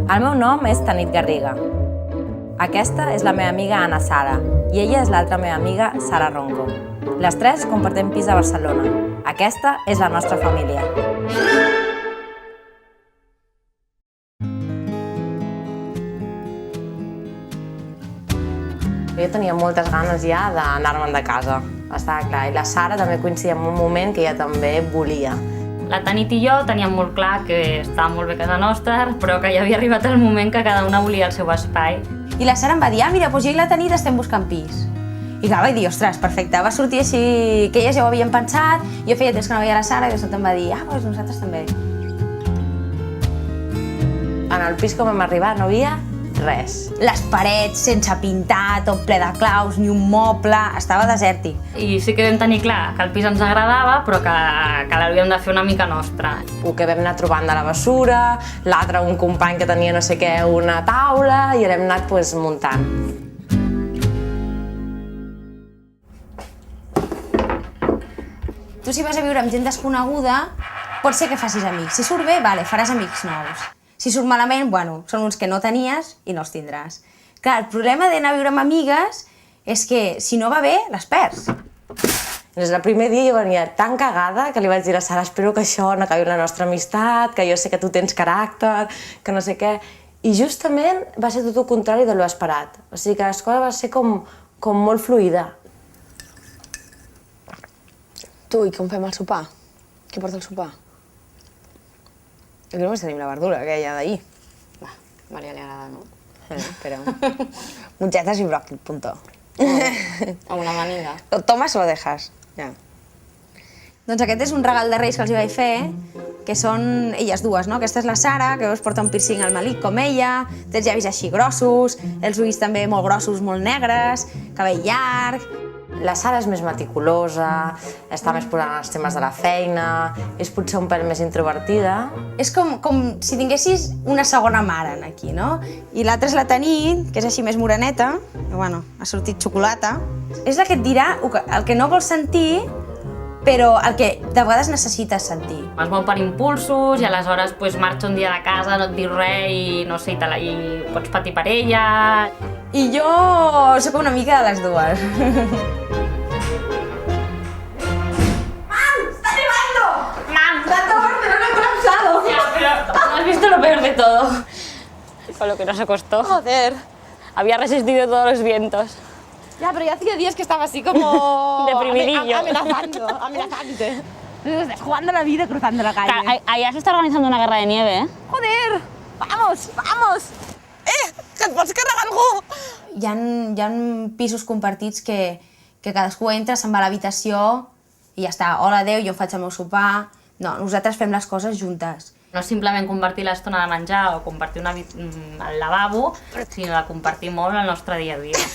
El meu nom és Tanit Garriga. Aquesta és la meva amiga Ana Sara i ella és l'altra meva amiga Sara Ronco. Les tres compartim pis a Barcelona. Aquesta és la nostra família. Jo tenia moltes ganes ja d'anar-me'n de casa, estava clar. I la Sara també coincidia en un moment que ella també volia. La Tanit i jo teníem molt clar que estava molt bé a casa nostra, però que ja havia arribat el moment que cada una volia el seu espai. I la Sara em va dir, mira, doncs jo i la Tanit estem buscant pis. I clar, vaig dir, ostres, perfecte, va sortir així que elles ja ho havien pensat, jo feia temps que no veia la Sara i de sobte em va dir, doncs nosaltres també. En el pis com vam arribar no havia res. Les parets sense pintar, tot ple de claus, ni un moble, estava desèrtic. I sí que vam tenir clar que el pis ens agradava, però que l'havíem de fer una mica nostra. El que vam anar trobant de la bessura, l'altre un company que tenia no sé què, una taula, i l'hem anat muntant. Tu si vas a viure amb gent desconeguda, pot ser que facis amics. Si surt bé, vale, faràs amics nous. Si surt malament, bueno, són uns que no tenies i no els tindràs. Clar, el problema d'anar a viure amb amigues és que si no va bé, les perds. Des del primer dia jo venia tan cagada que li vaig dir a la Sara, espero que això no acabi la nostra amistat, que jo sé que tu tens caràcter, que no sé què. I justament va ser tot el contrari de lo esperat. O sigui que les coses va ser com molt fluida. Tu, i com fem el sopar? Què porta el sopar? Aquí només tenim la verdura, aquella d'ahir. Va, a Maria li agrada, no? Pero... Muchetas y bròquil, punto. O una maniga. ¿Lo tomas o lo dejas? Ja. Doncs aquest és un regal de Reis que els hi vaig fer, que són elles dues, no? Aquesta és la Sara, que veus porta un piercing al malic com ella, té els llavis així grossos, els ulls també molt grossos, molt negres, cabell llarg. La Sara és més meticulosa, està més posant els temes de la feina, és potser un pèl més introvertida. És com si tinguessis una segona mare aquí, no? I l'altra és la Tanit, que és així més moreneta, que bueno, ha sortit xocolata. És la que et dirà el que no vols sentir, però el que de vegades necessites sentir. Es mou per impulsos i aleshores marxa un dia de casa, no et diu res i no sé, i pots patir per ella. I jo sóc una mica de les dues. ¡Mam! ¡Está nevando! ¡Mam! ¡Tanto Barcelona ha colapsado! Ya, pero ¿no has visto lo peor de todo? Con lo que nos costó. Joder. Había resistido todos los vientos. Ya, pero ya hacía días que estaba así como... Deprimidillo. Amenazante. Jugando la vida, cruzando la calle. Allá se está organizando una guerra de nieve, ¿eh? Joder! ¡Vamos! ¡Vamos! Que et pots carregar algú! Hi ha pisos compartits que cadascú entra, se'n va a l'habitació i ja està. Hola, adéu, jo em faig el meu sopar. No, nosaltres fem les coses juntes. No simplement compartir l'estona de menjar o compartir el lavabo, sinó de compartir molt el nostre dia a dia.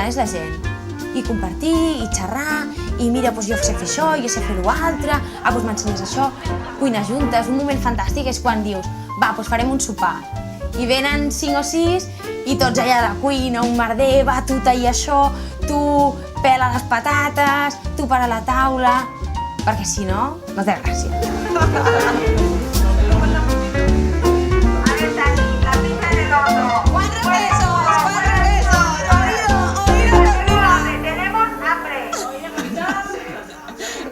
És la gent. I compartir, i xerrar, i mira, jo sé fer això, jo sé fer l'altre, doncs m'ensenyes això, cuinar juntes. Un moment fantàstic és quan dius, va, doncs farem un sopar. I venen 5 o 6 i tots allà a la cuina, un merder, va, tu tallar això, tu pela les patates, tu para la taula, perquè si no, no té gràcia.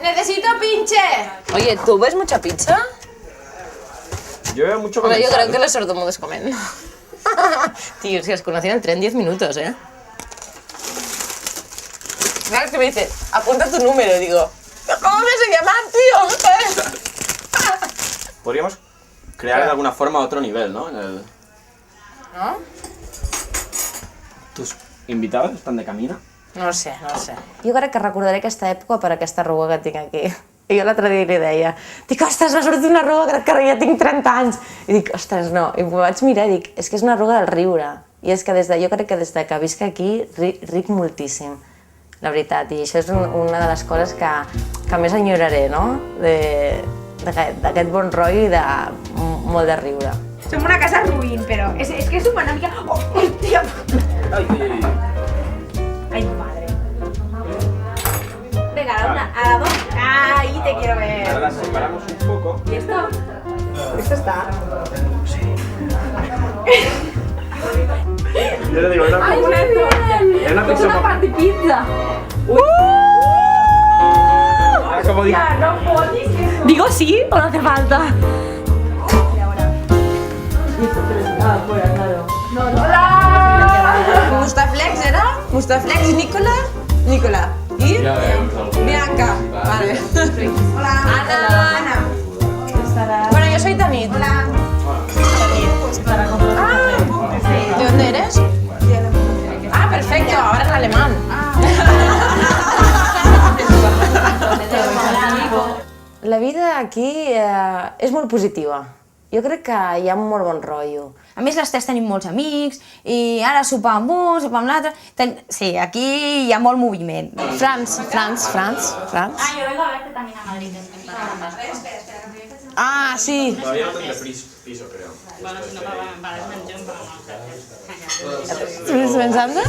¡Necesito pinche! Oye, ¿tú ves mucha pizza? Yo veo mucho Bueno, yo comensal. creo que los sordomudos comen. Tío, si os conocían en 10 minutos, ¿eh? Claro, que me dice, apunta tu número, digo, ¿cómo me se llama, tío? Podríamos crear de alguna forma otro nivel, ¿no? No? ¿Tus invitados están de camino? No ho sé, no ho sé. Jo crec que recordaré aquesta època per aquesta arruga que tinc aquí. I jo l'altre dia li deia, ostres, m'ha sortit una arruga, crec que ja tinc 30 anys. I dic, ostres, no. I m'ho vaig mirar i dic, és que és una arruga del riure. I és que jo crec que des que visc aquí ric moltíssim, la veritat. I això és una de les coses que més enyoraré, no? D'aquest bon rotllo i de molt de riure. Som una casa ruïn, però és que és una mica... Oh, hòstia! Ay, madre. Venga, a la dos. Ahí te quiero ver. Ahora las separamos un poco. ¿Y esto? Esto está. Yo le digo, es una pizza. Una party pizza. Como digo, No fotis. ¿Digo sí o no hace falta? Hola! Mustaflex era? Mustaflex i Nicola? Nicola. I? Bianca. Vale. Hola. Ana. Bueno, yo soy Tanit. Hola. ¿De dónde eres? Ah, perfecto, ahora en alemán. La vida aquí és molt positiva. Jo crec que hi ha un molt bon rotllo. A més, les tres tenim molts amics, i ara sopar amb un, sopar amb l'altre... Sí, aquí hi ha molt moviment. Franz. Ah, yo vengo a verte también a Madrid. Ah, sí. todavía no tendré piso, creo. Bueno, si no, para desmentir, pero no sé. ¿Estás pensando?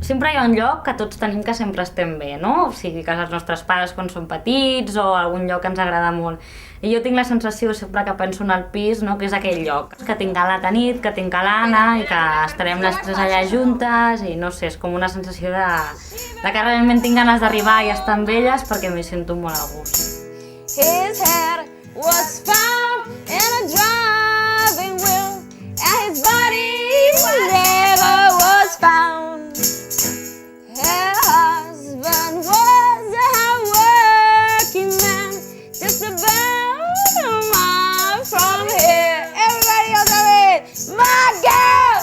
Sempre hi ha un lloc que tots tenim que sempre estem bé, no? O sigui, que els nostres pares quan són petits o algun lloc que ens agrada molt. I jo tinc la sensació, sempre que penso en el pis, no? Que és aquell lloc. Que tinc a la Tanit, que tinc a l'Anna i que estarem les tres allà juntes i no sé, és com una sensació de que realment tinc ganes d'arribar i estar amb elles perquè m'hi sento molt a gust. His head was found in a driving wheel, and his body never was found. Her husband was a hard-working man, just about a mile from here. Everybody else of it. My girl,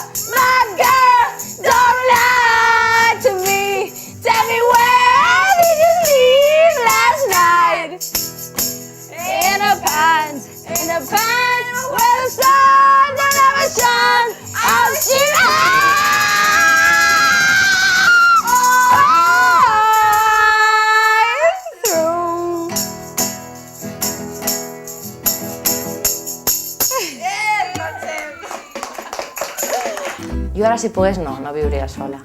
don't lie to me. Tell me where did you leave last night? In the pines where the sun will never shine. I'll see Jo ara, si pogués, no viuria sola.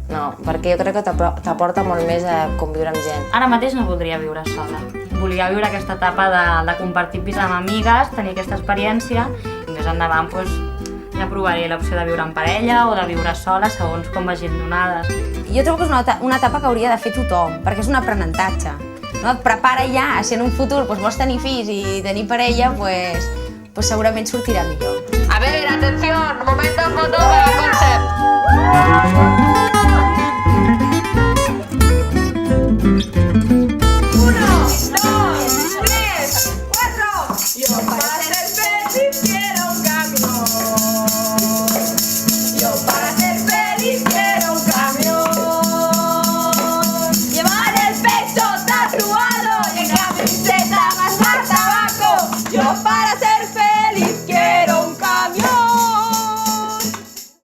No, perquè jo crec que t'aporta molt més a conviure amb gent. Ara mateix no voldria viure sola. Volia viure aquesta etapa de compartir pis amb amigues, tenir aquesta experiència i més endavant ja provaré l'opció de viure en parella o de viure sola segons com vagin donades. Jo trobo que és una etapa que hauria de fer tothom, perquè és un aprenentatge. No? Et prepara ja, si en un futur vols tenir fills i tenir parella, segurament sortirà millor. A ver, atención, momento foto para concept.